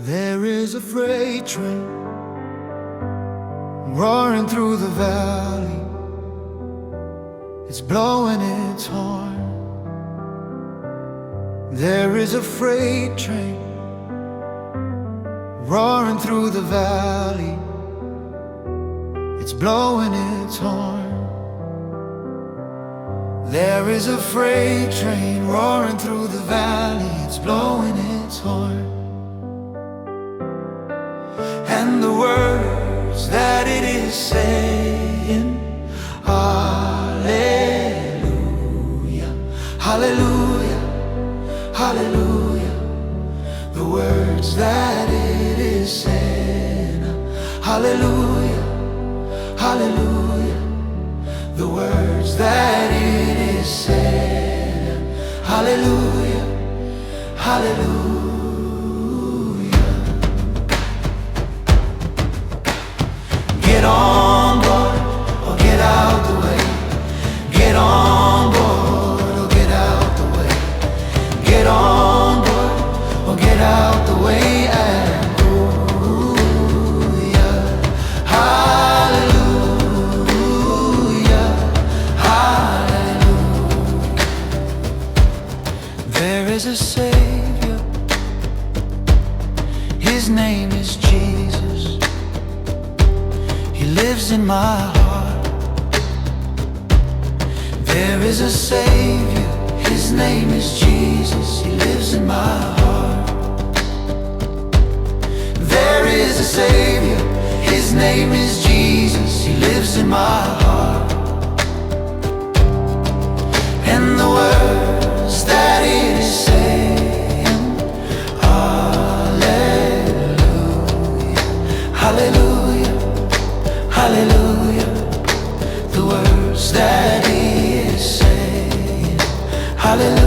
There is a freight train roaring through the valley. It's blowing its horn. There is a freight train roaring through the valley. It's blowing its horn. There is a freight train roaring through the valley. It's blowing its horn. And the words that it is saying, hallelujah, hallelujah, hallelujah. The words that it is saying, hallelujah, hallelujah. The words that it is saying, hallelujah, hallelujah. Get on board or get out the way. Get on board or get out the way. Get on board or get out the way. And hallelujah, hallelujah. There is a Savior. His name is Jesus. He lives in my heart. There is a Savior. His name is Jesus. He lives in my heart. There is a Savior. His name is Jesus. He lives in my heart. And the words that it is saying, hallelujah, hallelujah, hallelujah. The words that he is saying, hallelujah.